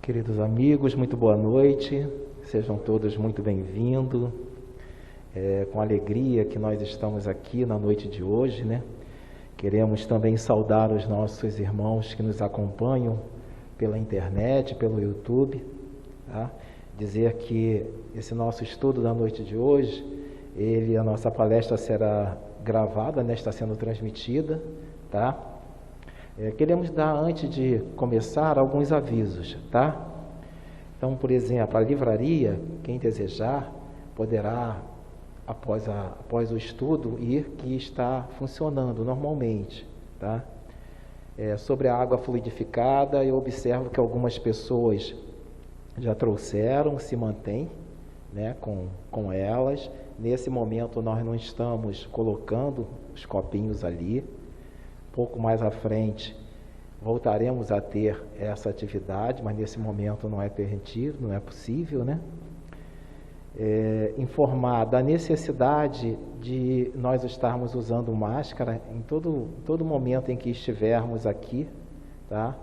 Queridos amigos, muito boa noite, sejam todos muito bem-vindos. Com alegria que nós estamos aqui na noite de hoje, né? Queremos também saudar os nossos irmãos que nos acompanham pela internet, pelo YouTube, tá? Dizer que esse nosso estudo da noite de hoje, a nossa palestra será gravada, né? Está sendo transmitida, tá? Queremos dar, antes de começar, alguns avisos, tá? Então, por exemplo, a livraria, quem desejar, poderá, após o estudo, que está funcionando normalmente, tá? Sobre a água fluidificada, eu observo que algumas pessoas já trouxeram, se mantém, né, com elas. Nesse momento, nós não estamos colocando os copinhos ali. Pouco mais à frente voltaremos a ter essa atividade, mas nesse momento não é permitido, não é possível, né? Informar da necessidade de nós estarmos usando máscara em todo momento em que estivermos aqui, tá?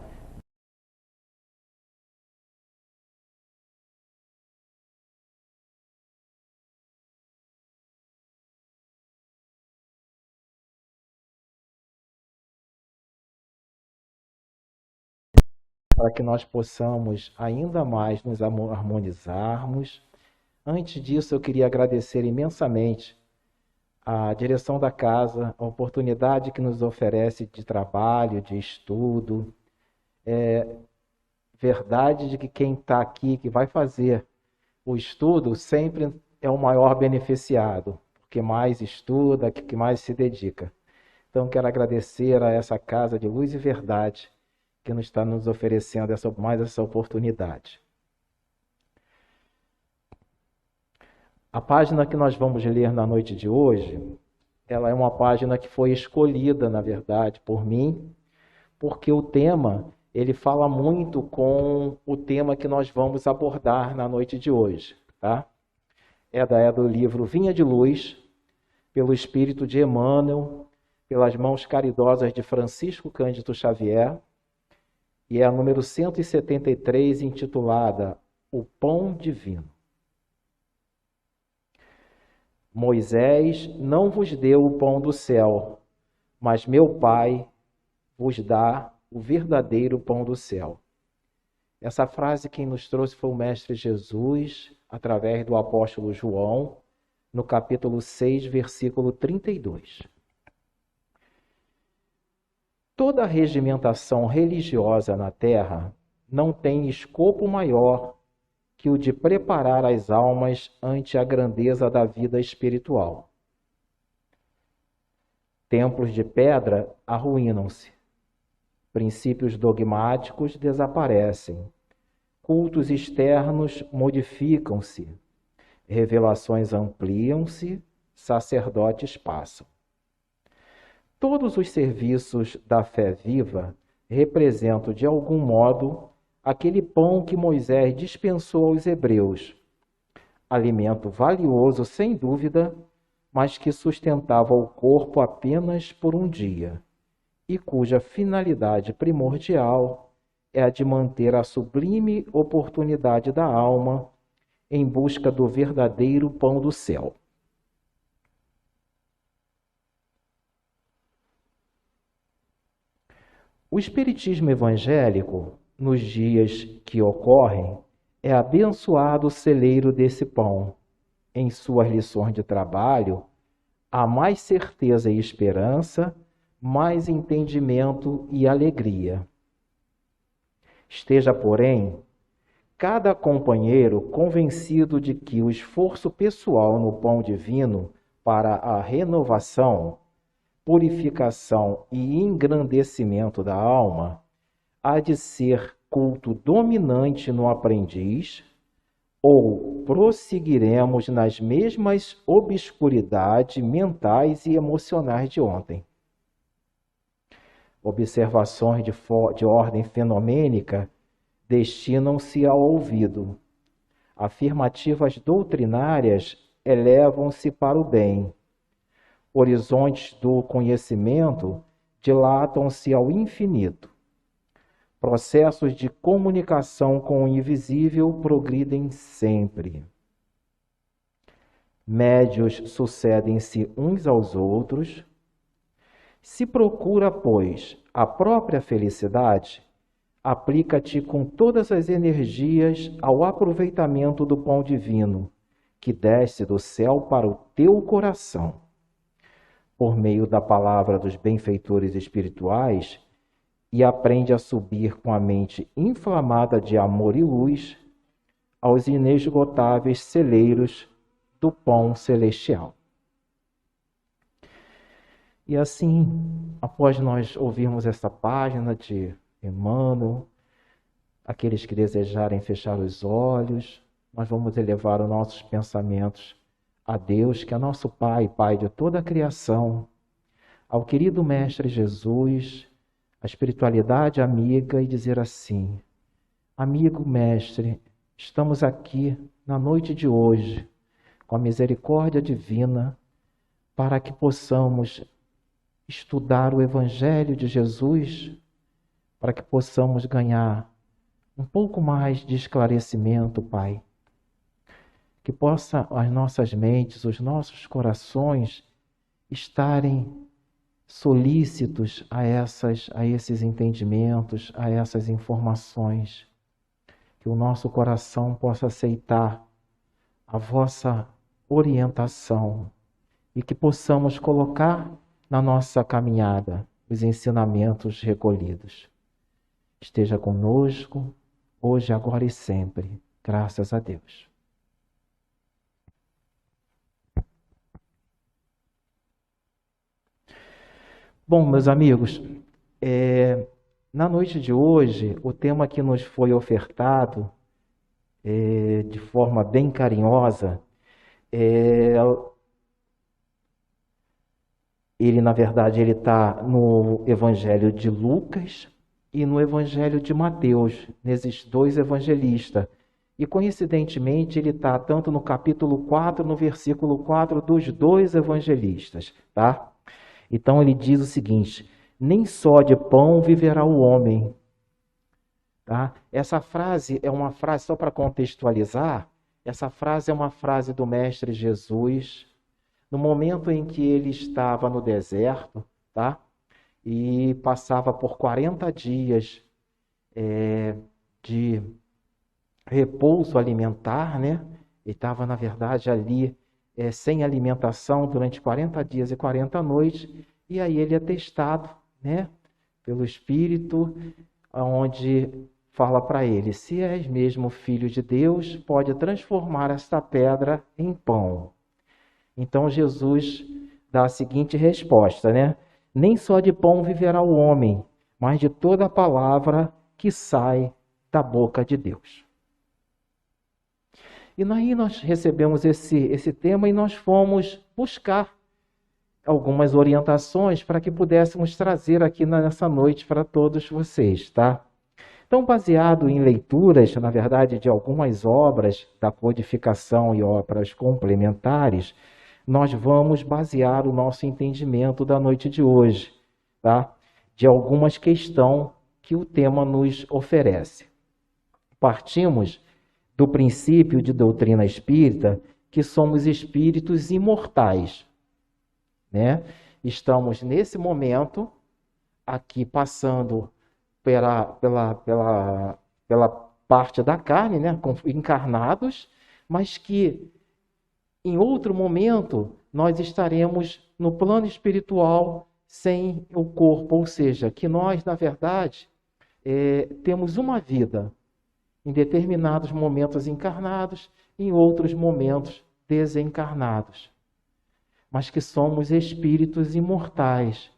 Para que nós possamos ainda mais nos harmonizarmos. Antes disso, eu queria agradecer imensamente à direção da casa, a oportunidade que nos oferece de trabalho, de estudo. Verdade de que quem está aqui, que vai fazer o estudo, sempre é o maior beneficiado, porque mais estuda, que mais se dedica. Então, quero agradecer a essa Casa de Luz e Verdade, que nos está nos oferecendo mais essa oportunidade. A página que nós vamos ler na noite de hoje, ela é uma página que foi escolhida, na verdade, por mim, porque o tema, ele fala muito com o tema que nós vamos abordar na noite de hoje, tá? É do livro Vinha de Luz, pelo Espírito de Emmanuel, pelas mãos caridosas de Francisco Cândido Xavier, e é a número 173, intitulada O Pão Divino. Moisés não vos deu o pão do céu, mas meu Pai vos dá o verdadeiro pão do céu. Essa frase quem nos trouxe foi o Mestre Jesus, através do apóstolo João, no capítulo 6, versículo 32. Toda regimentação religiosa na Terra não tem escopo maior que o de preparar as almas ante a grandeza da vida espiritual. Templos de pedra arruinam-se, princípios dogmáticos desaparecem, cultos externos modificam-se, revelações ampliam-se, sacerdotes passam. Todos os serviços da fé viva representam, de algum modo, aquele pão que Moisés dispensou aos hebreus, alimento valioso, sem dúvida, mas que sustentava o corpo apenas por um dia, e cuja finalidade primordial é a de manter a sublime oportunidade da alma em busca do verdadeiro pão do céu. O Espiritismo evangélico, nos dias que ocorrem, é abençoado celeiro desse pão. Em suas lições de trabalho, há mais certeza e esperança, mais entendimento e alegria. Esteja, porém, cada companheiro convencido de que o esforço pessoal no pão divino para a renovação, purificação e engrandecimento da alma há de ser culto dominante no aprendiz, ou prosseguiremos nas mesmas obscuridades mentais e emocionais de ontem. Observações de ordem fenomênica destinam-se ao ouvido. Afirmativas doutrinárias elevam-se para o bem. Horizontes do conhecimento dilatam-se ao infinito. Processos de comunicação com o invisível progridem sempre. Médios sucedem-se uns aos outros. Se procura, pois, a própria felicidade, aplica-te com todas as energias ao aproveitamento do pão divino, que desce do céu para o teu coração. Por meio da palavra dos benfeitores espirituais, e aprende a subir com a mente inflamada de amor e luz aos inesgotáveis celeiros do pão celestial. E assim, após nós ouvirmos essa página de Emmanuel, aqueles que desejarem fechar os olhos, nós vamos elevar os nossos pensamentos a Deus, que é nosso Pai, Pai de toda a criação, ao querido Mestre Jesus, a espiritualidade amiga, e dizer assim: amigo Mestre, estamos aqui na noite de hoje, com a misericórdia divina, para que possamos estudar o Evangelho de Jesus, para que possamos ganhar um pouco mais de esclarecimento, Pai. Que possa as nossas mentes, os nossos corações estarem solícitos a esses entendimentos, a essas informações. Que o nosso coração possa aceitar a vossa orientação e que possamos colocar na nossa caminhada os ensinamentos recolhidos. Esteja conosco, hoje, agora e sempre. Graças a Deus. Bom, meus amigos, na noite de hoje, o tema que nos foi ofertado de forma bem carinhosa, na verdade, ele está no Evangelho de Lucas e no Evangelho de Mateus, nesses dois evangelistas. E, coincidentemente, ele está tanto no capítulo 4, no versículo 4 dos dois evangelistas, tá? Então ele diz o seguinte: nem só de pão viverá o homem. Tá? Essa frase é uma frase, só para contextualizar, essa frase é uma frase do Mestre Jesus, no momento em que ele estava no deserto, tá? E passava por 40 dias de repouso alimentar, né? Ele estava, na verdade, ali sem alimentação durante 40 dias e 40 noites, e aí ele é testado, né, pelo Espírito, onde fala para ele: se és mesmo filho de Deus, pode transformar esta pedra em pão. Então Jesus dá a seguinte resposta, né? Nem só de pão viverá o homem, mas de toda a palavra que sai da boca de Deus. E aí nós recebemos esse tema e nós fomos buscar algumas orientações para que pudéssemos trazer aqui nessa noite para todos vocês, tá? Então, baseado em leituras, na verdade, de algumas obras da codificação e obras complementares, nós vamos basear o nosso entendimento da noite de hoje, tá? De algumas questões que o tema nos oferece. Partimos do princípio de doutrina espírita que somos espíritos imortais, né? Estamos nesse momento aqui passando pela parte da carne, né? Encarnados, mas que em outro momento nós estaremos no plano espiritual sem o corpo, ou seja, que nós, na verdade, temos uma vida em determinados momentos encarnados, em outros momentos desencarnados, mas que somos espíritos imortais.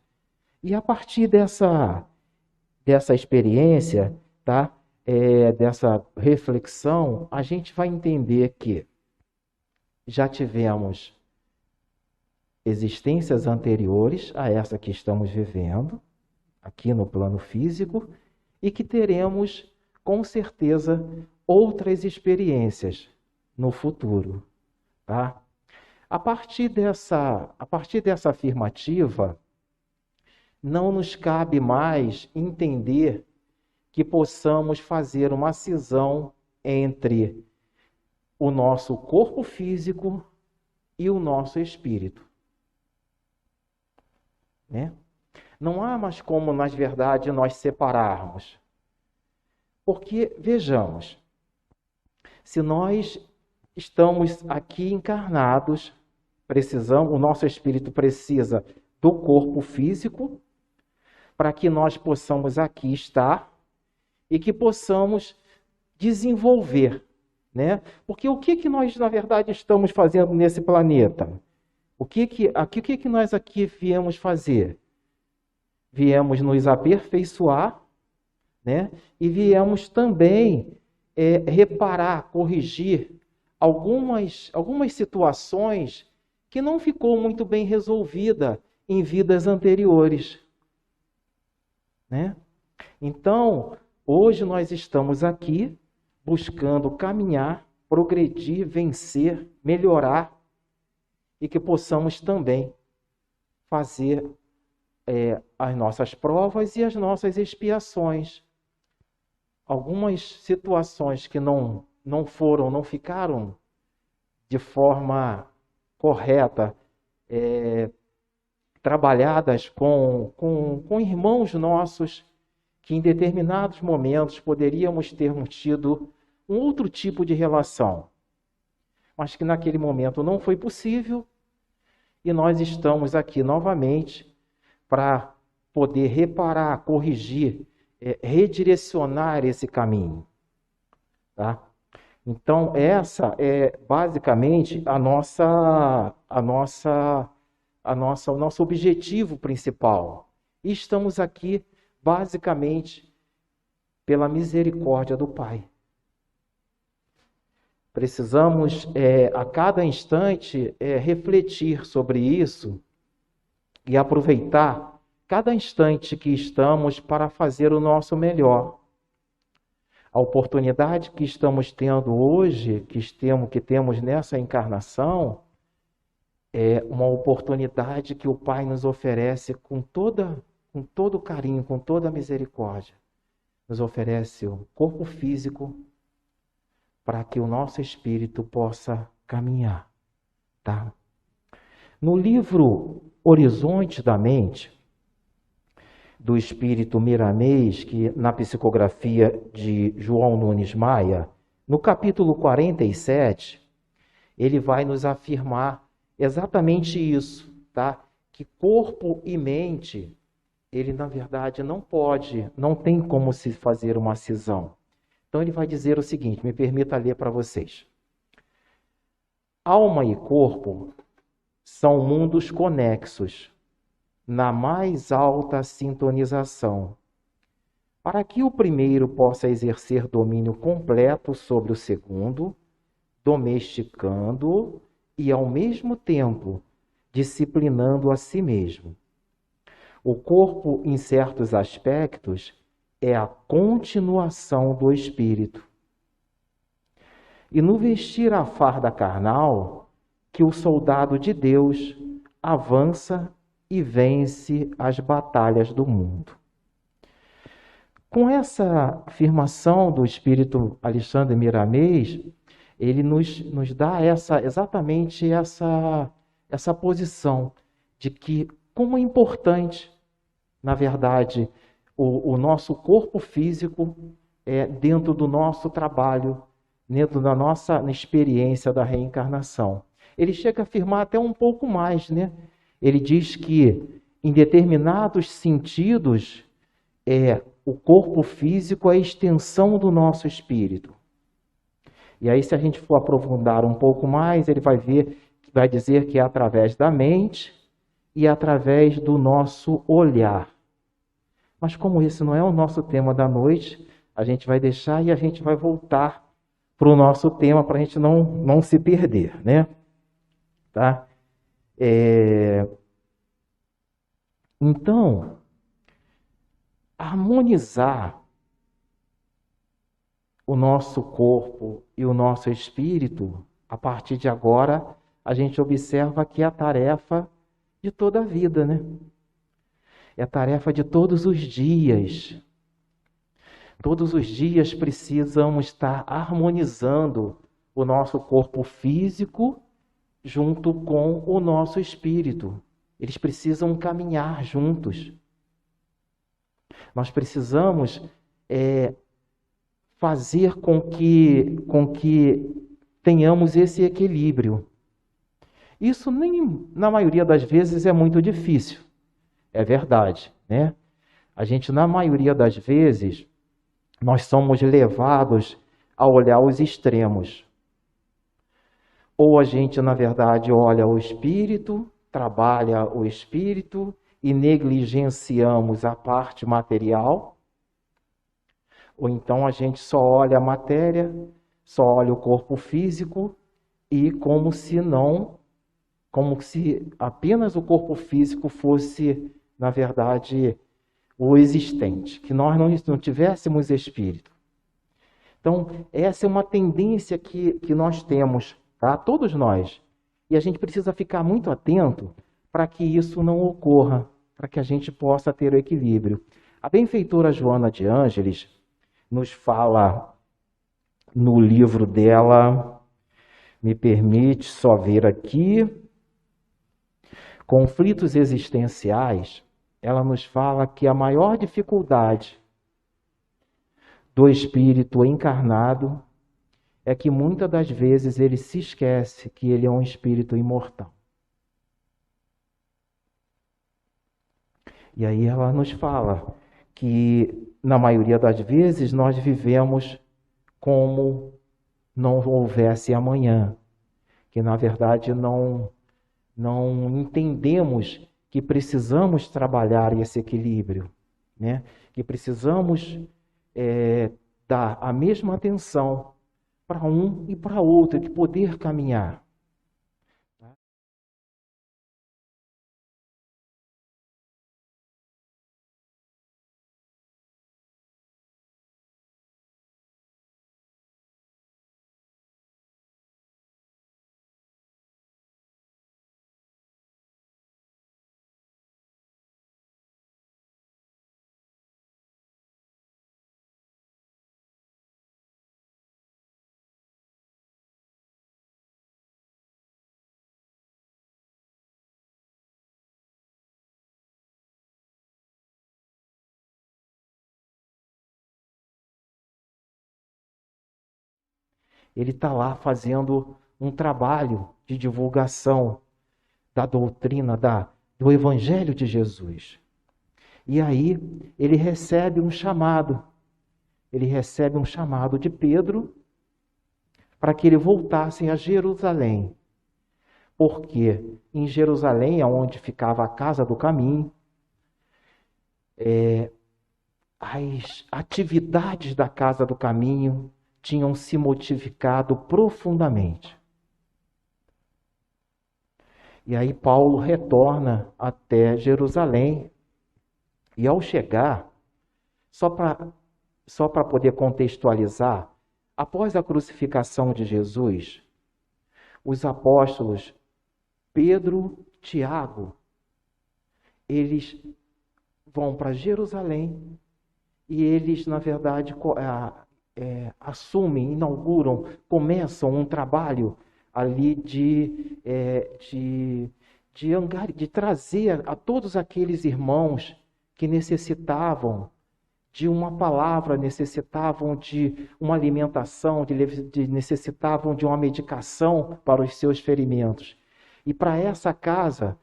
E a partir dessa experiência, tá? Dessa reflexão, a gente vai entender que já tivemos existências anteriores a essa que estamos vivendo, aqui no plano físico, e que teremos, com certeza, outras experiências no futuro, tá? A partir dessa afirmativa, não nos cabe mais entender que possamos fazer uma cisão entre o nosso corpo físico e o nosso espírito, né? Não há mais como, na verdade, nós separarmos. Porque, vejamos, se nós estamos aqui encarnados, o nosso espírito precisa do corpo físico para que nós possamos aqui estar e que possamos desenvolver, né? Porque o que nós, na verdade, estamos fazendo nesse planeta? O que nós aqui viemos fazer? Viemos nos aperfeiçoar, né? E viemos também reparar, corrigir algumas situações que não ficou muito bem resolvida em vidas anteriores, né? Então, hoje nós estamos aqui buscando caminhar, progredir, vencer, melhorar e que possamos também fazer as nossas provas e as nossas expiações. Algumas situações que não ficaram de forma correta, trabalhadas com irmãos nossos, que em determinados momentos poderíamos termos tido um outro tipo de relação, mas que naquele momento não foi possível, e nós estamos aqui novamente para poder reparar, corrigir, redirecionar esse caminho, tá? Então, essa é basicamente o nosso objetivo principal. E estamos aqui basicamente pela misericórdia do Pai. Precisamos a cada instante refletir sobre isso e aproveitar cada instante que estamos para fazer o nosso melhor. A oportunidade que estamos tendo hoje, que temos nessa encarnação, é uma oportunidade que o Pai nos oferece com todo carinho, com toda misericórdia. Nos oferece o corpo físico para que o nosso espírito possa caminhar, tá? No livro Horizonte da Mente, do Espírito Miramês, que na psicografia de João Nunes Maia, no capítulo 47, ele vai nos afirmar exatamente isso, tá? Que corpo e mente, ele na verdade não tem como se fazer uma cisão. Então ele vai dizer o seguinte, me permita ler para vocês. Alma e corpo são mundos conexos, na mais alta sintonização. Para que o primeiro possa exercer domínio completo sobre o segundo, domesticando-o e, ao mesmo tempo, disciplinando a si mesmo. O corpo, em certos aspectos, é a continuação do espírito. E no vestir a farda carnal, que o soldado de Deus avança e vence as batalhas do mundo. Com essa afirmação do espírito Alexandre Miramês, ele nos dá exatamente essa posição de que como é importante, na verdade, o nosso corpo físico dentro do nosso trabalho, dentro da nossa experiência da reencarnação. Ele chega a afirmar até um pouco mais, né? Ele diz que, em determinados sentidos, o corpo físico é a extensão do nosso espírito. E aí, se a gente for aprofundar um pouco mais, ele vai dizer que é através da mente e através do nosso olhar. Mas como esse não é o nosso tema da noite, a gente vai deixar e a gente vai voltar para o nosso tema para a gente não se perder, né? Tá? Então, harmonizar o nosso corpo e o nosso espírito, a partir de agora, a gente observa que é a tarefa de toda a vida, né? É a tarefa de todos os dias. Todos os dias precisamos estar harmonizando o nosso corpo físico junto com o nosso espírito. Eles precisam caminhar juntos. Nós precisamos fazer com que tenhamos esse equilíbrio. Isso nem na maioria das vezes é muito difícil. É verdade, né? A gente, na maioria das vezes, nós somos levados a olhar os extremos. Ou a gente, na verdade, olha o espírito, trabalha o espírito e negligenciamos a parte material. Ou então a gente só olha a matéria, só olha o corpo físico e como se apenas o corpo físico fosse, na verdade, o existente, que nós não tivéssemos espírito. Então, essa é uma tendência que nós temos, tá? Todos nós. E a gente precisa ficar muito atento para que isso não ocorra, para que a gente possa ter o equilíbrio. A benfeitora Joana de Ângeles nos fala no livro dela, me permite só ver aqui, Conflitos Existenciais. Ela nos fala que a maior dificuldade do espírito encarnado é que muitas das vezes ele se esquece que ele é um espírito imortal. E aí ela nos fala que, na maioria das vezes, nós vivemos como não houvesse amanhã, que na verdade não entendemos que precisamos trabalhar esse equilíbrio, né? Que precisamos dar a mesma atenção para um e para outro, de poder caminhar. Ele está lá fazendo um trabalho de divulgação da doutrina, do Evangelho de Jesus. E aí ele recebe um chamado. Ele recebe um chamado de Pedro para que ele voltasse a Jerusalém. Porque em Jerusalém, onde ficava a Casa do Caminho, as atividades da Casa do Caminho tinham se modificado profundamente. E aí Paulo retorna até Jerusalém e ao chegar, só para poder contextualizar, após a crucificação de Jesus, os apóstolos Pedro, Tiago, eles vão para Jerusalém e eles, na verdade, assumem, inauguram, começam um trabalho ali de trazer a todos aqueles irmãos que necessitavam de uma palavra, necessitavam de uma alimentação, necessitavam de uma medicação para os seus ferimentos. E para essa casa,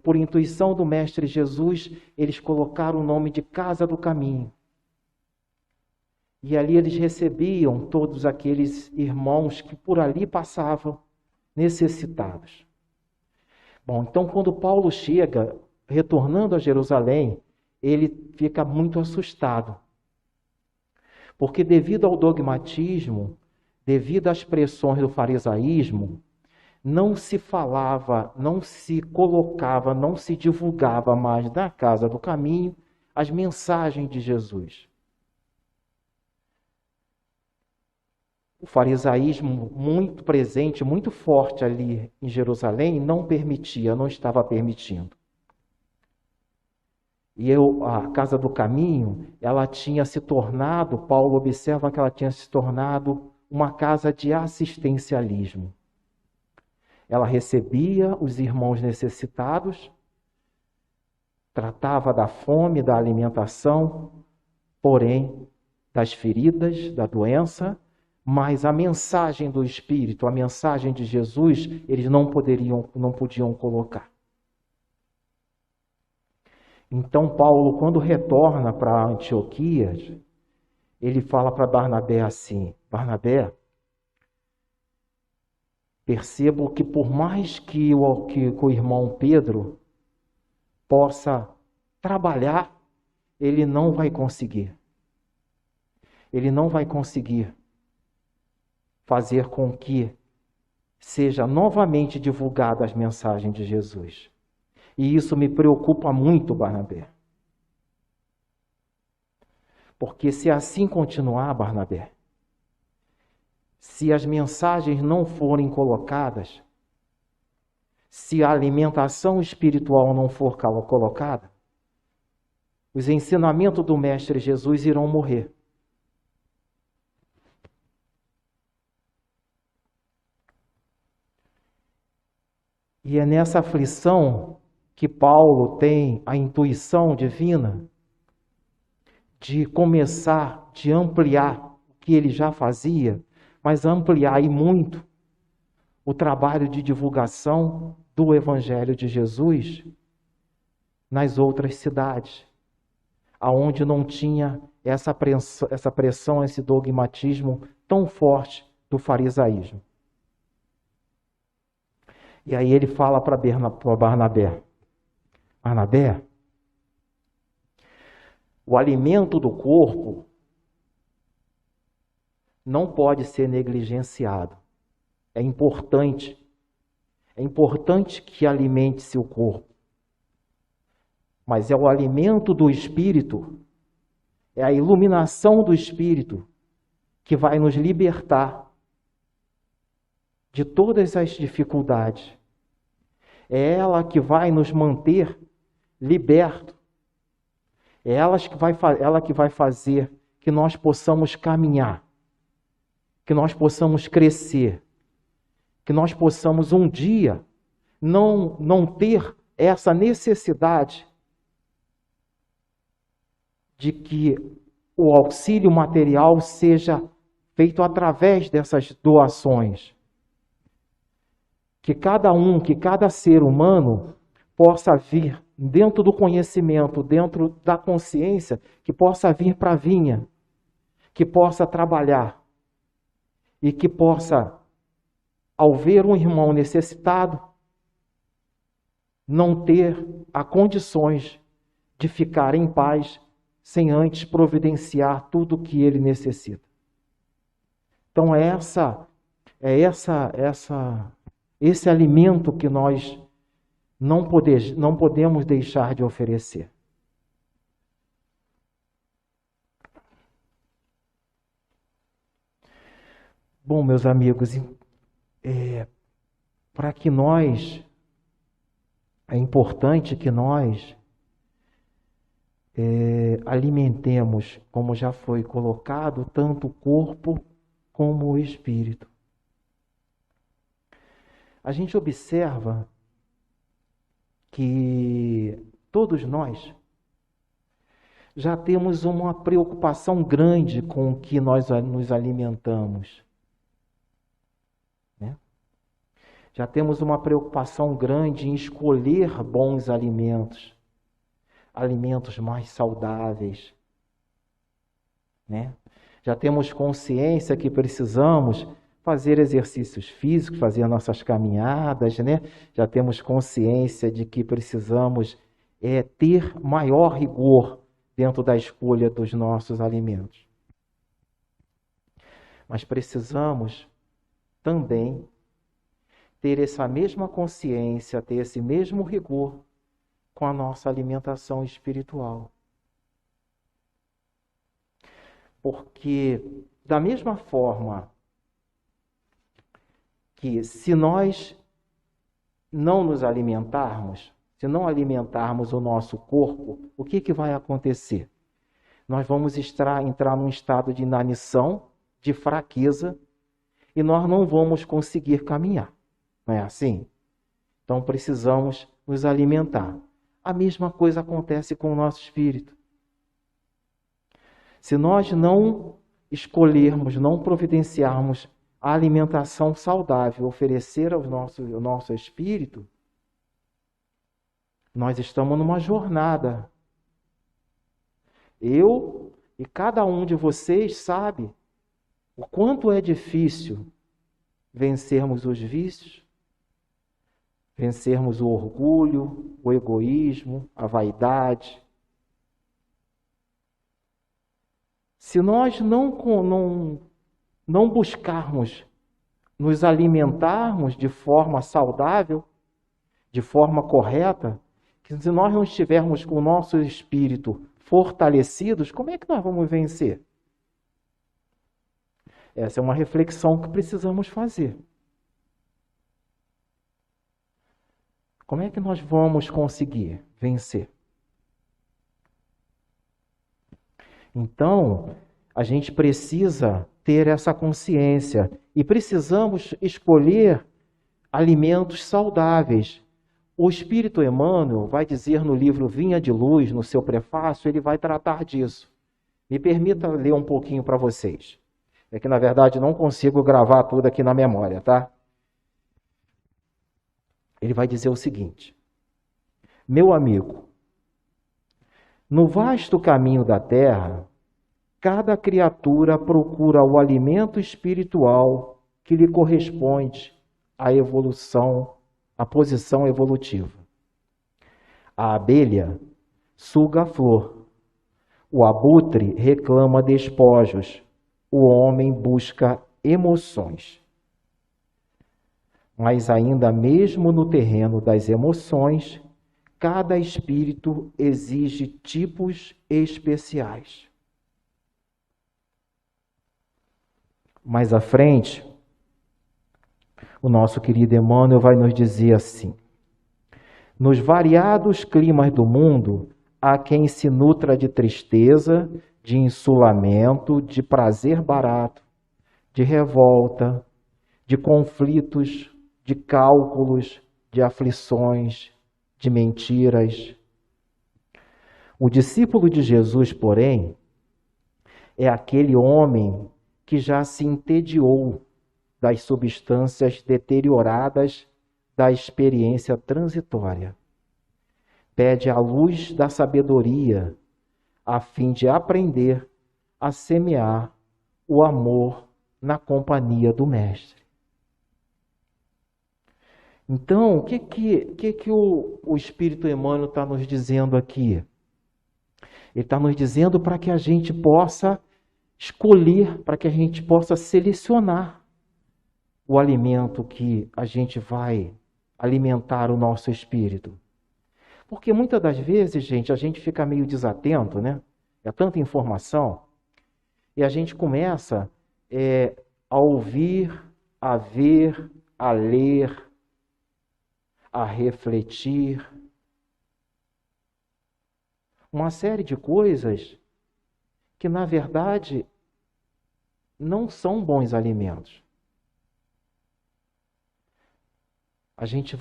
por intuição do Mestre Jesus, eles colocaram o nome de Casa do Caminho. E ali eles recebiam todos aqueles irmãos que por ali passavam necessitados. Bom, então quando Paulo chega, retornando a Jerusalém, ele fica muito assustado. Porque devido ao dogmatismo, devido às pressões do farisaísmo, não se falava, não se colocava, não se divulgava mais na Casa do Caminho as mensagens de Jesus. O farisaísmo muito presente, muito forte ali em Jerusalém, não permitia, não estava permitindo. A Casa do Caminho, ela tinha se tornado, Paulo observa que ela tinha se tornado uma casa de assistencialismo. Ela recebia os irmãos necessitados, tratava da fome, da alimentação, porém das feridas, da doença, mas a mensagem do Espírito, a mensagem de Jesus, eles não podiam colocar. Então Paulo, quando retorna para Antioquia, ele fala para Barnabé assim: Barnabé, percebo que por mais que o irmão Pedro possa trabalhar, ele não vai conseguir. Ele não vai conseguir fazer com que seja novamente divulgada as mensagens de Jesus. E isso me preocupa muito, Barnabé. Porque se assim continuar, Barnabé, se as mensagens não forem colocadas, se a alimentação espiritual não for colocada, os ensinamentos do Mestre Jesus irão morrer. E é nessa aflição que Paulo tem a intuição divina de começar, de ampliar o que ele já fazia, mas ampliar e muito o trabalho de divulgação do Evangelho de Jesus nas outras cidades, aonde não tinha essa pressão, esse dogmatismo tão forte do farisaísmo. E aí ele fala para Barnabé: Barnabé, o alimento do corpo não pode ser negligenciado. É importante que alimente-se o corpo. Mas é o alimento do Espírito, é a iluminação do Espírito que vai nos libertar de todas as dificuldades. É ela que vai nos manter libertos. É ela que vai fazer que nós possamos caminhar, que nós possamos crescer, que nós possamos um dia não ter essa necessidade de que o auxílio material seja feito através dessas doações. Que cada ser humano possa vir dentro do conhecimento, dentro da consciência, que possa vir para a vinha, que possa trabalhar e que possa, ao ver um irmão necessitado, não ter as condições de ficar em paz sem antes providenciar tudo o que ele necessita. Então esse alimento que nós não podemos deixar de oferecer. Bom, meus amigos, para que é importante que nós alimentemos, como já foi colocado, tanto o corpo como o espírito. A gente observa que todos nós já temos uma preocupação grande com o que nós nos alimentamos. Né? Já temos uma preocupação grande em escolher bons alimentos, alimentos mais saudáveis. Né? Já temos consciência que precisamos fazer exercícios físicos, fazer nossas caminhadas, né? Já temos consciência de que precisamos ter maior rigor dentro da escolha dos nossos alimentos. Mas precisamos também ter essa mesma consciência, ter esse mesmo rigor com a nossa alimentação espiritual. Porque, da mesma forma que se nós não nos alimentarmos, se não alimentarmos o nosso corpo, o que vai acontecer? Nós vamos entrar num estado de inanição, de fraqueza, e nós não vamos conseguir caminhar. Não é assim? Então precisamos nos alimentar. A mesma coisa acontece com o nosso espírito. Se nós não escolhermos, não providenciarmos a alimentação saudável, oferecer ao nosso espírito, nós estamos numa jornada. Eu e cada um de vocês sabe o quanto é difícil vencermos os vícios, vencermos o orgulho, o egoísmo, a vaidade. Se nós não buscarmos nos alimentarmos de forma saudável, de forma correta, que se nós não estivermos com o nosso espírito fortalecidos, como é que nós vamos vencer? Essa é uma reflexão que precisamos fazer. Como é que nós vamos conseguir vencer? Então, a gente precisa ter essa consciência e precisamos escolher alimentos saudáveis. O Espírito Emmanuel vai dizer no livro Vinha de Luz, no seu prefácio, ele vai tratar disso. Me permita ler um pouquinho para vocês. É que, na verdade, não consigo gravar tudo aqui na memória, tá? Ele vai dizer o seguinte: meu amigo, no vasto caminho da Terra, cada criatura procura o alimento espiritual que lhe corresponde à evolução, à posição evolutiva. A abelha suga a flor, o abutre reclama despojos, o homem busca emoções. Mas ainda mesmo no terreno das emoções, cada espírito exige tipos especiais. Mais à frente, o nosso querido Emmanuel vai nos dizer assim: nos variados climas do mundo, há quem se nutra de tristeza, de insulamento, de prazer barato, de revolta, de conflitos, de cálculos, de aflições, de mentiras. O discípulo de Jesus, porém, é aquele homem que já se entediou das substâncias deterioradas da experiência transitória. Pede a luz da sabedoria a fim de aprender a semear o amor na companhia do Mestre. Então, o que o Espírito Emmanuel está nos dizendo aqui? Ele está nos dizendo para que a gente possa escolher, para que a gente possa selecionar o alimento que a gente vai alimentar o nosso espírito. Porque muitas das vezes, gente, a gente fica meio desatento, né? É tanta informação, e a gente começa a ouvir, a ver, a ler, a refletir. Uma série de coisas que, na verdade, não são bons alimentos. A gente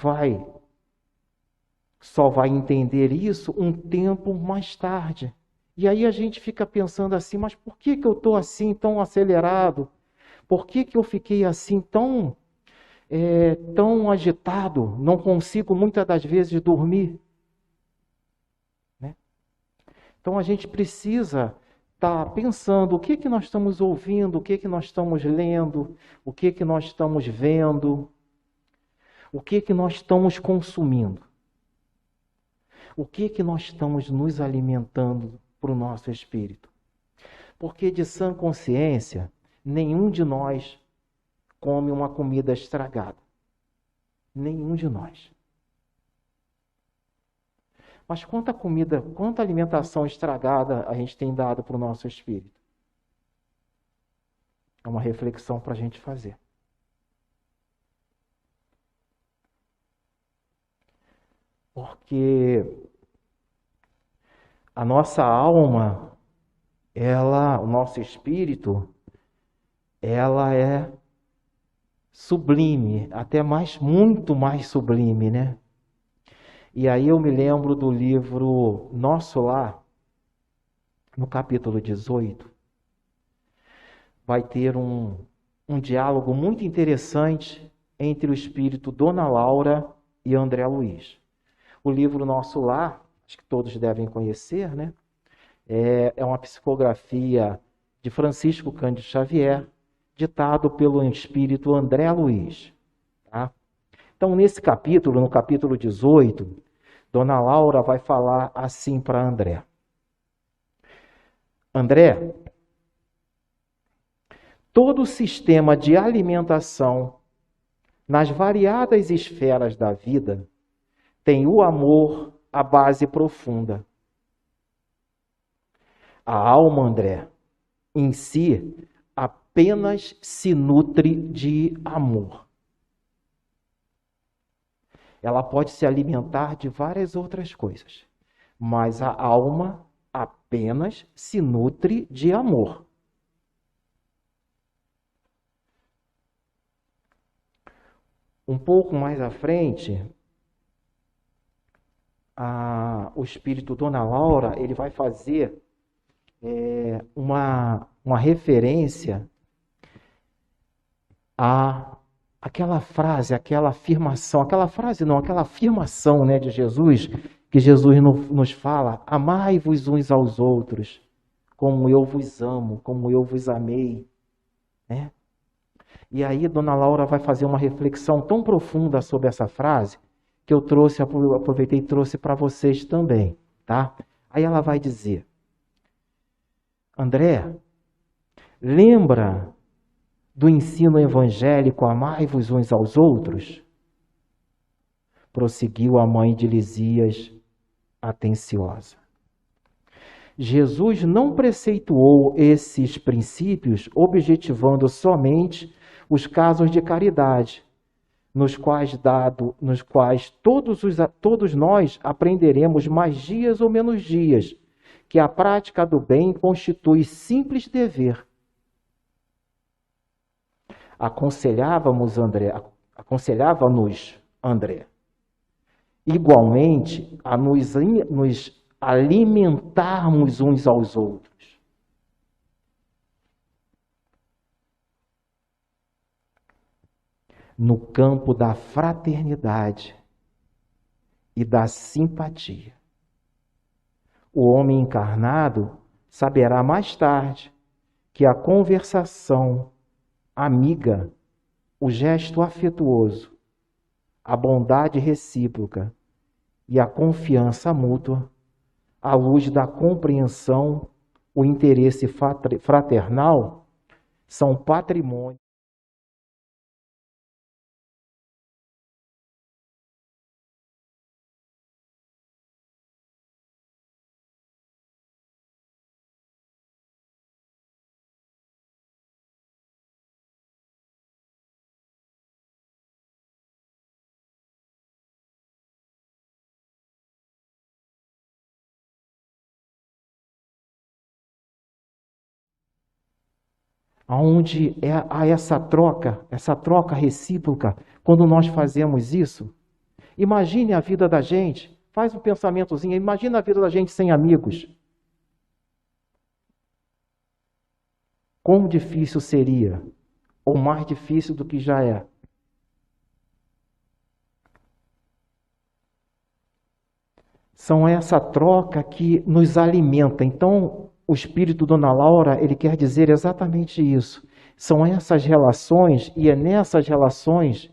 só vai entender isso um tempo mais tarde. E aí a gente fica pensando assim, mas por que eu estou assim tão acelerado? Por que eu fiquei assim tão agitado? Não consigo muitas das vezes dormir. Né? Então a gente precisa estar pensando o que nós estamos ouvindo, o que nós estamos lendo, o que nós estamos vendo, o que nós estamos consumindo. O que nós estamos nos alimentando para o nosso espírito? Porque de sã consciência, nenhum de nós come uma comida estragada. Nenhum de nós. Mas quanta comida, quanta alimentação estragada a gente tem dado para o nosso espírito? É uma reflexão para a gente fazer. porque a nossa alma, o nosso espírito, ela é sublime, até muito mais sublime, né? E aí eu me lembro do livro Nosso Lar, no capítulo 18, vai ter um diálogo muito interessante entre o espírito Dona Laura e André Luiz. O livro Nosso Lar, acho que todos devem conhecer, né? É uma psicografia de Francisco Cândido Xavier, ditado pelo espírito André Luiz. Tá? Então, nesse capítulo, no capítulo 18, Dona Laura vai falar assim para André. André, todo o sistema de alimentação nas variadas esferas da vida tem o amor à base profunda. A alma, André, em si, apenas se nutre de amor. Ela pode se alimentar de várias outras coisas, mas a alma apenas se nutre de amor. Um pouco mais à frente, o espírito Dona Laura ele vai fazer uma referência a aquela frase, aquela afirmação, aquela afirmação, né, de Jesus, que Jesus nos fala: amai-vos uns aos outros, como eu vos amo, como eu vos amei, né? E aí Dona Laura vai fazer uma reflexão tão profunda sobre essa frase que eu aproveitei e trouxe para vocês também, tá? Aí ela vai dizer: André, lembra do ensino evangélico amai-vos uns aos outros? Prosseguiu a mãe de Lisias, atenciosa. Jesus não preceituou esses princípios objetivando somente os casos de caridade, nos quais todos nós aprenderemos mais dias ou menos dias, que a prática do bem constitui simples dever. Aconselhava-nos André, igualmente a nos alimentarmos uns aos outros. No campo da fraternidade e da simpatia. O homem encarnado saberá mais tarde que a conversação amiga, o gesto afetuoso, a bondade recíproca e a confiança mútua, à luz da compreensão, o interesse fraternal, são patrimônio. Onde há essa troca recíproca, quando nós fazemos isso, imagine a vida da gente, faz um pensamentozinho, imagine a vida da gente sem amigos. Quão difícil seria, ou mais difícil do que já é. São essa troca que nos alimenta. Então, o espírito Dona Laura, ele quer dizer exatamente isso. São essas relações, e é nessas relações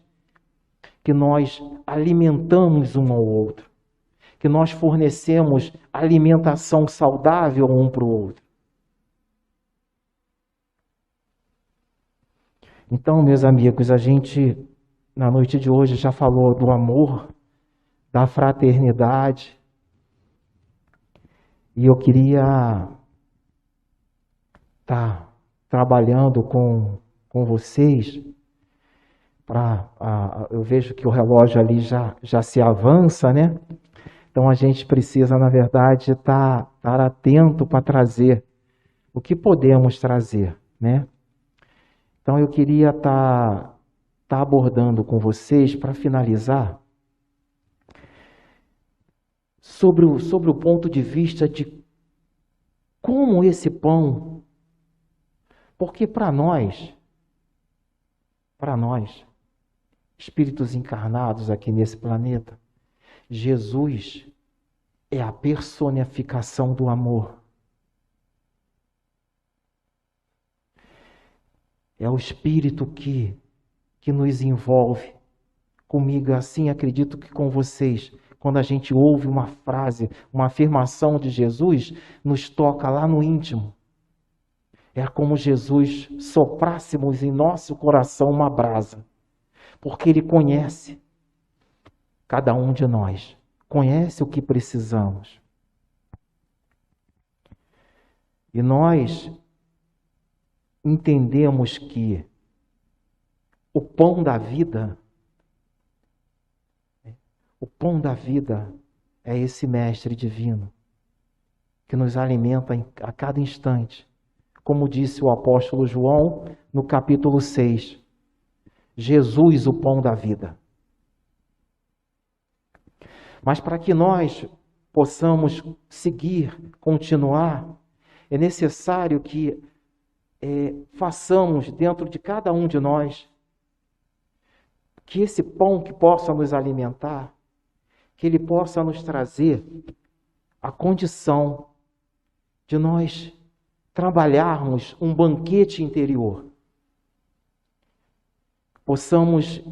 que nós alimentamos um ao outro, que nós fornecemos alimentação saudável um para o outro. Então, meus amigos, a gente, na noite de hoje, já falou do amor, da fraternidade, e eu queria estar trabalhando com vocês, eu vejo que o relógio ali já se avança, né? Então a gente precisa, na verdade, estar atento para trazer o que podemos trazer, né? Então eu queria estar abordando com vocês, para finalizar, sobre o ponto de vista de como esse pão, porque para nós, espíritos encarnados aqui nesse planeta, Jesus é a personificação do amor. É o Espírito que nos envolve. Comigo assim, acredito que com vocês. Quando a gente ouve uma frase, uma afirmação de Jesus, nos toca lá no íntimo. É como Jesus soprássemos em nosso coração uma brasa. Porque Ele conhece cada um de nós. Conhece o que precisamos. E nós entendemos que o pão da vida é esse Mestre Divino que nos alimenta a cada instante. Como disse o apóstolo João no capítulo 6, Jesus, o pão da vida. Mas para que nós possamos seguir, continuar, é necessário que façamos dentro de cada um de nós que esse pão que possa nos alimentar, que ele possa nos trazer a condição de nós trabalharmos um banquete interior. Possamos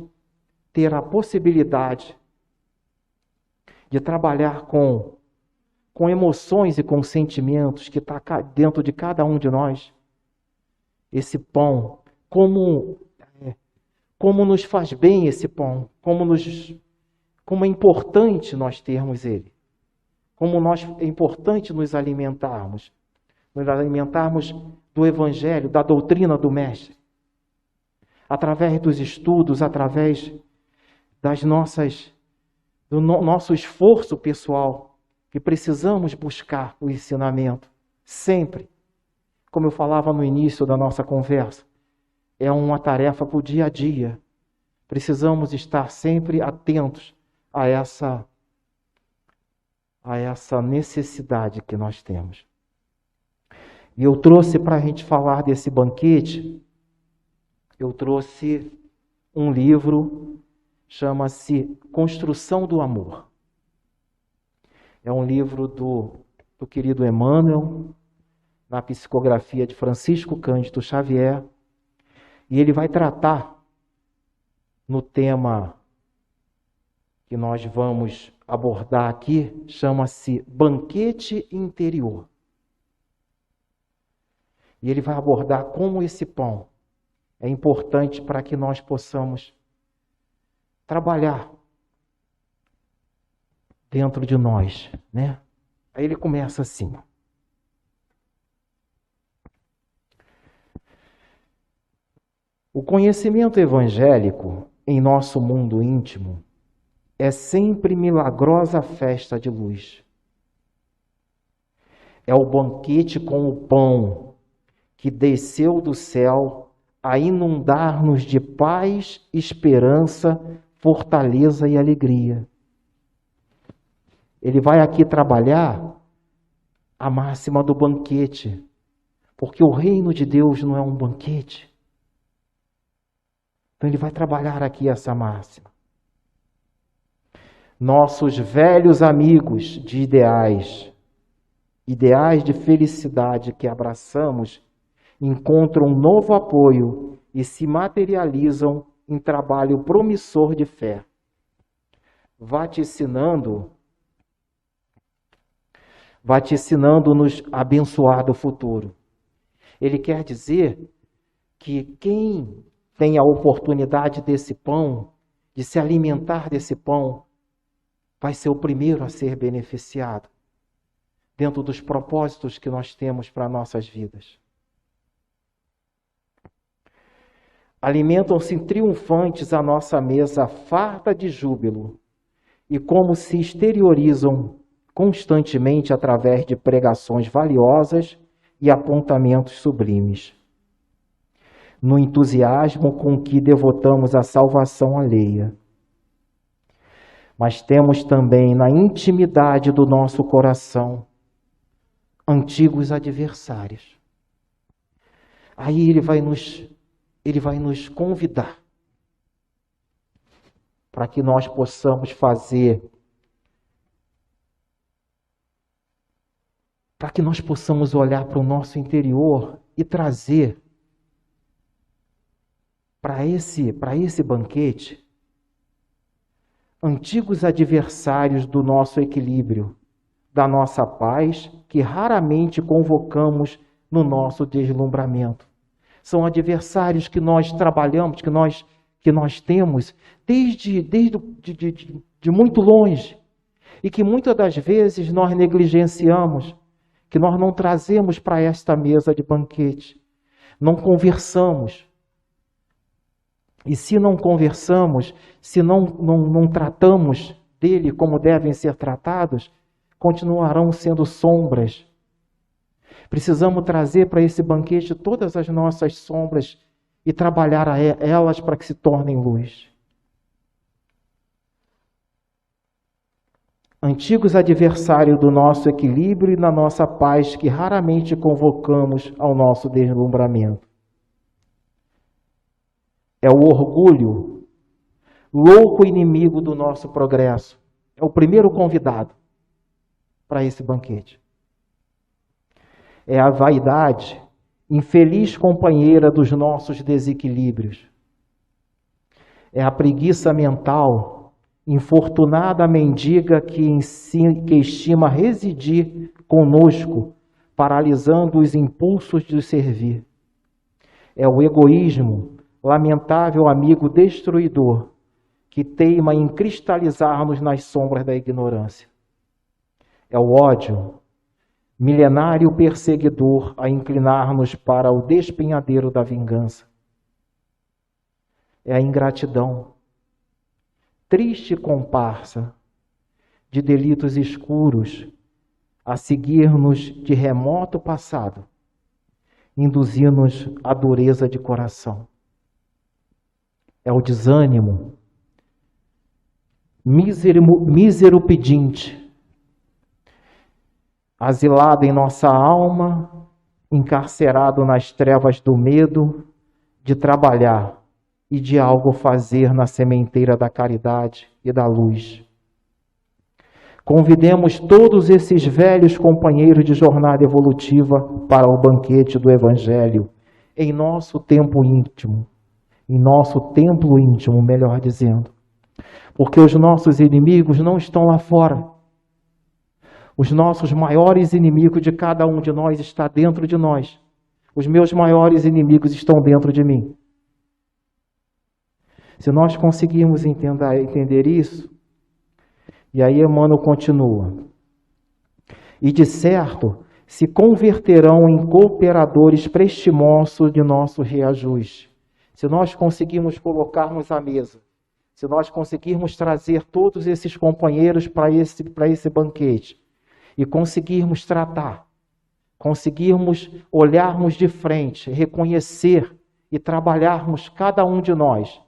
ter a possibilidade de trabalhar com emoções e com sentimentos que está dentro de cada um de nós. Esse pão, como nos faz bem esse pão, como é importante nós termos ele, é importante nos alimentarmos do Evangelho, da doutrina do Mestre, através dos estudos, através do nosso esforço pessoal, que precisamos buscar o ensinamento, sempre. Como eu falava no início da nossa conversa, é uma tarefa para o dia a dia. Precisamos estar sempre atentos a essa necessidade que nós temos. E eu trouxe para a gente falar desse banquete, eu trouxe um livro, chama-se Construção do Amor. É um livro do querido Emmanuel, na psicografia de Francisco Cândido Xavier, e ele vai tratar no tema que nós vamos abordar aqui, chama-se Banquete Interior. E ele vai abordar como esse pão é importante para que nós possamos trabalhar dentro de nós, né? Aí ele começa assim. O conhecimento evangélico em nosso mundo íntimo é sempre milagrosa festa de luz. É o banquete com o pão que desceu do céu a inundar-nos de paz, esperança, fortaleza e alegria. Ele vai aqui trabalhar a máxima do banquete, porque o reino de Deus não é um banquete. Então ele vai trabalhar aqui essa máxima. Nossos velhos amigos de ideais de felicidade que abraçamos, encontram novo apoio e se materializam em trabalho promissor de fé, vaticinando-nos abençoado futuro. Ele quer dizer que quem tem a oportunidade desse pão, de se alimentar desse pão, vai ser o primeiro a ser beneficiado, dentro dos propósitos que nós temos para nossas vidas. alimentam-se triunfantes à nossa mesa farta de júbilo e como se exteriorizam constantemente através de pregações valiosas e apontamentos sublimes, no entusiasmo com que devotamos a salvação alheia. Mas temos também na intimidade do nosso coração antigos adversários. Aí ele vai nos convidar para que nós possamos fazer, para que nós possamos olhar para o nosso interior e trazer para esse banquete antigos adversários do nosso equilíbrio, da nossa paz, que raramente convocamos no nosso deslumbramento. São adversários que nós trabalhamos, que nós temos desde muito longe e que muitas das vezes nós negligenciamos, que nós não trazemos para esta mesa de banquete, não conversamos. E se não conversamos, se não tratamos dele como devem ser tratados, continuarão sendo sombras. Precisamos trazer para esse banquete todas as nossas sombras e trabalhar elas para que se tornem luz. Antigos adversários do nosso equilíbrio e da nossa paz que raramente convocamos ao nosso deslumbramento. É o orgulho, louco inimigo do nosso progresso. É o primeiro convidado para esse banquete. É a vaidade, infeliz companheira dos nossos desequilíbrios. É a preguiça mental, infortunada mendiga que estima residir conosco, paralisando os impulsos de servir. É o egoísmo, lamentável amigo destruidor, que teima em cristalizar-nos nas sombras da ignorância. É o ódio, milenário perseguidor, a inclinar-nos para o despenhadeiro da vingança. É a ingratidão, triste comparsa de delitos escuros, a seguir-nos de remoto passado, induzindo-nos à dureza de coração. É o desânimo, mísero pedinte, asilado em nossa alma, encarcerado nas trevas do medo de trabalhar e de algo fazer na sementeira da caridade e da luz. Convidemos todos esses velhos companheiros de jornada evolutiva para o banquete do Evangelho, em nosso tempo íntimo, em nosso templo íntimo, melhor dizendo. Porque os nossos inimigos não estão lá fora. Os nossos maiores inimigos de cada um de nós está dentro de nós. Os meus maiores inimigos estão dentro de mim. Se nós conseguirmos entender isso, e aí Emmanuel continua, e de certo se converterão em cooperadores prestimosos de nosso reajuste. Se nós conseguirmos colocarmos à mesa, se nós conseguirmos trazer todos esses companheiros para esse banquete e conseguirmos tratar, conseguirmos olharmos de frente, reconhecer e trabalharmos cada um de nós,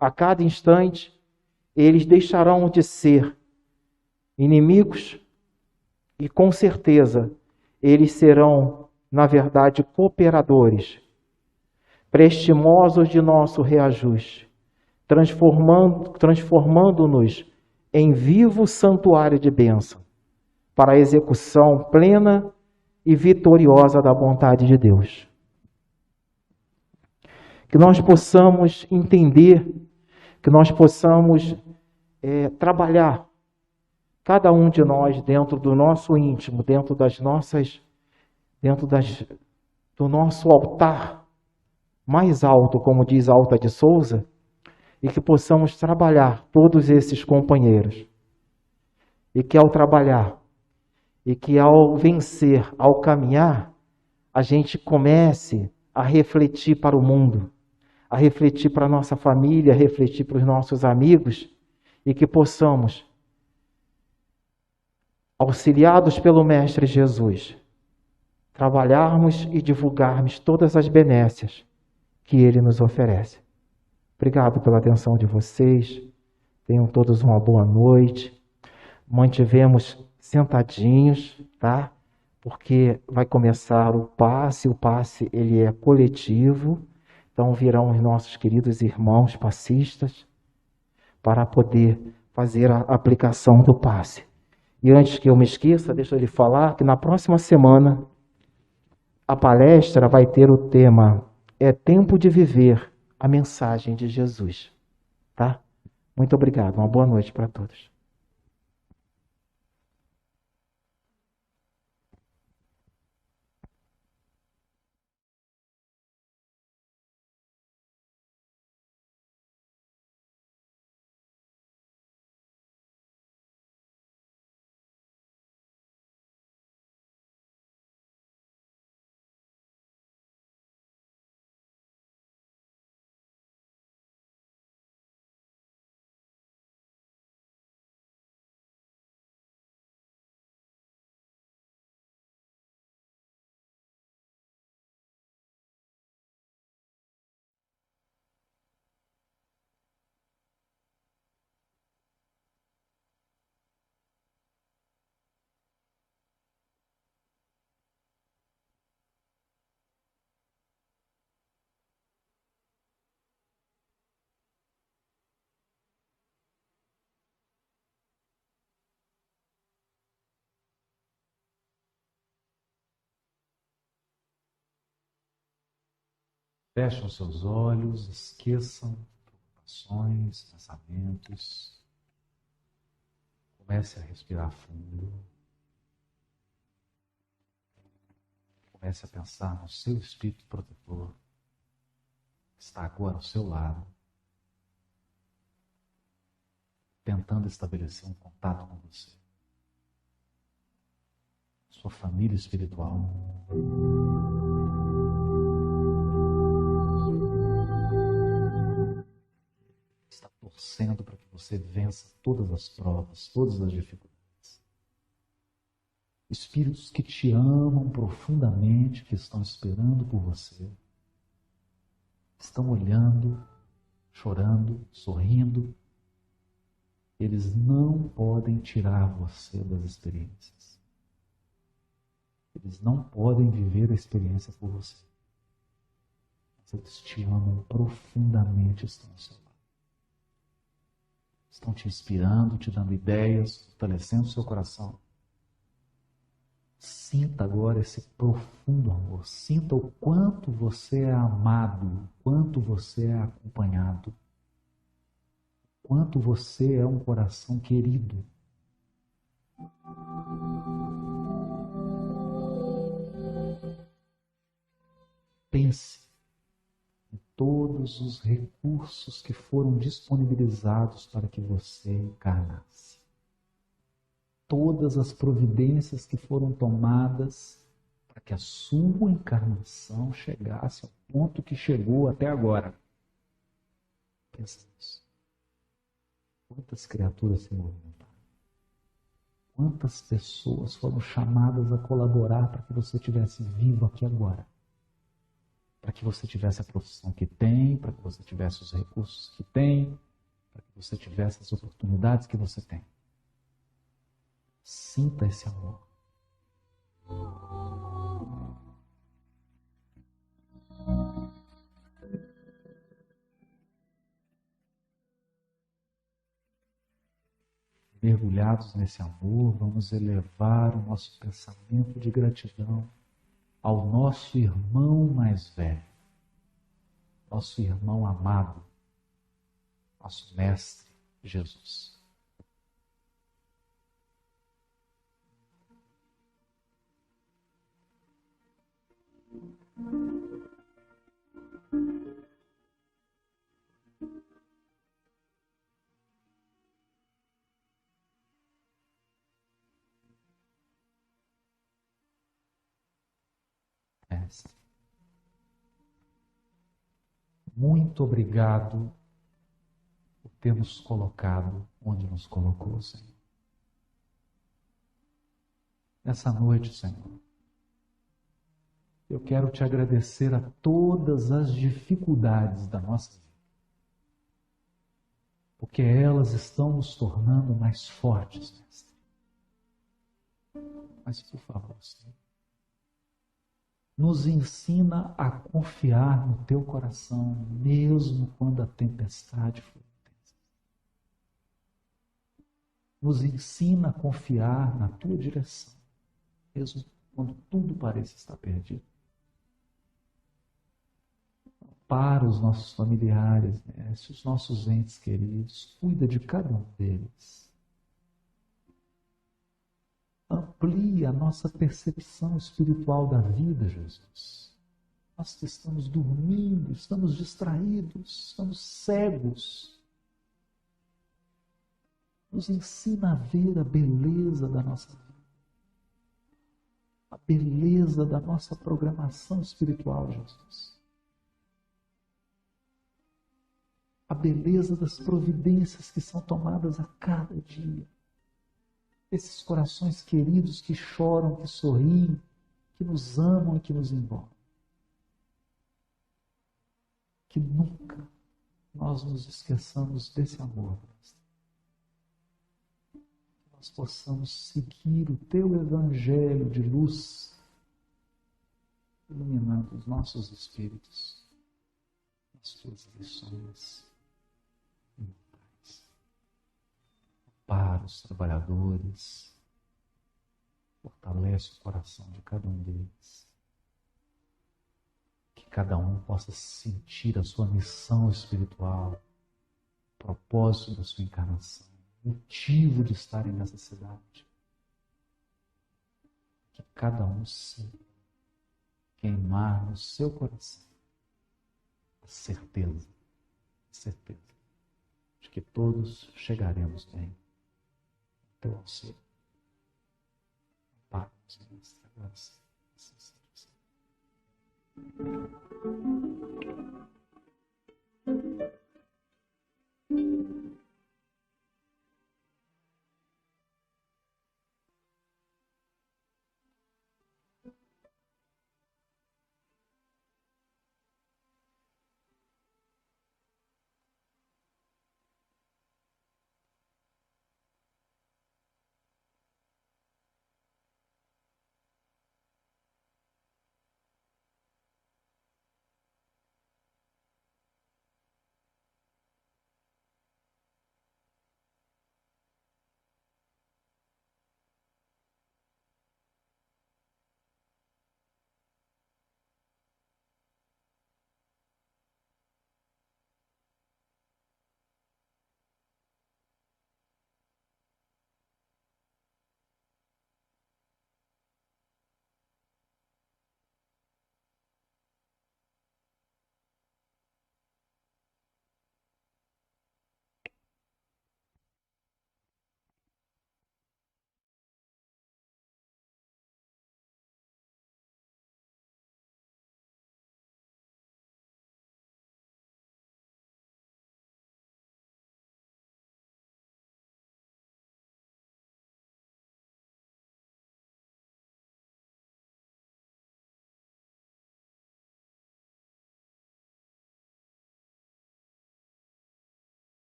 a cada instante, eles deixarão de ser inimigos e, com certeza, eles serão, na verdade, cooperadores, prestimosos de nosso reajuste, transformando-nos em vivo santuário de bênção, para a execução plena e vitoriosa da vontade de Deus. Que nós possamos entender, que nós possamos trabalhar, cada um de nós dentro do nosso íntimo, dentro do nosso altar mais alto, como diz Alta de Souza, e que possamos trabalhar todos esses companheiros. E que ao trabalhar, e que ao vencer, ao caminhar, a gente comece a refletir para o mundo, a refletir para a nossa família, a refletir para os nossos amigos, e que possamos, auxiliados pelo Mestre Jesus, trabalharmos e divulgarmos todas as benécias que Ele nos oferece. Obrigado pela atenção de vocês. Tenham todos uma boa noite. Mantivemos sentadinhos, tá? Porque vai começar o passe ele é coletivo, então virão os nossos queridos irmãos passistas para poder fazer a aplicação do passe. E antes que eu me esqueça, deixa eu lhe falar que na próxima semana a palestra vai ter o tema É Tempo de Viver a Mensagem de Jesus, tá? Muito obrigado, uma boa noite para todos. Fechem os seus olhos, esqueçam preocupações, pensamentos. Comece a respirar fundo. Comece a pensar no seu espírito protetor, que está agora ao seu lado, tentando estabelecer um contato com você. Sua família espiritual. Está torcendo para que você vença todas as provas, todas as dificuldades. Espíritos que te amam profundamente, que estão esperando por você, estão olhando, chorando, sorrindo. Eles não podem tirar você das experiências. Eles não podem viver a experiência por você. Mas eles te amam profundamente, estão ao seu lado. Estão te inspirando, te dando ideias, fortalecendo o seu coração. Sinta agora esse profundo amor. Sinta o quanto você é amado, o quanto você é acompanhado, o quanto você é um coração querido. Pense em todos os recursos que foram disponibilizados para que você encarnasse. Todas as providências que foram tomadas para que a sua encarnação chegasse ao ponto que chegou até agora. Pensa nisso. Quantas criaturas se movimentaram? Quantas pessoas foram chamadas a colaborar para que você estivesse vivo aqui agora? Para que você tivesse a profissão que tem, para que você tivesse os recursos que tem, para que você tivesse as oportunidades que você tem. Sinta esse amor. Mergulhados nesse amor, vamos elevar o nosso pensamento de gratidão ao nosso irmão mais velho, nosso irmão amado, nosso Mestre Jesus. Mestre, muito obrigado por ter nos colocado onde nos colocou, Senhor. Nessa noite, Senhor, eu quero te agradecer a todas as dificuldades da nossa vida, porque elas estão nos tornando mais fortes, Mestre. Mas, por favor, Senhor, nos ensina a confiar no teu coração, mesmo quando a tempestade for intensa. Nos ensina a confiar na tua direção, mesmo quando tudo parece estar perdido. Para os nossos familiares, os nossos entes queridos, cuida de cada um deles. Amplie a nossa percepção espiritual da vida, Jesus. Nós estamos dormindo, estamos distraídos, estamos cegos. Nos ensina a ver a beleza da nossa vida, a beleza da nossa programação espiritual, Jesus. A beleza das providências que são tomadas a cada dia. Esses corações queridos que choram, que sorriem, que nos amam e que nos envolvem. Que nunca nós nos esqueçamos desse amor. Que nós possamos seguir o teu evangelho de luz, iluminando os nossos espíritos, as tuas lições. Para os trabalhadores, fortalece o coração de cada um deles, que cada um possa sentir a sua missão espiritual, o propósito da sua encarnação, o motivo de estarem nessa cidade, que cada um sinta queimar no seu coração a certeza de que todos chegaremos bem. Teu auxílio. Paz, graça, assim seja.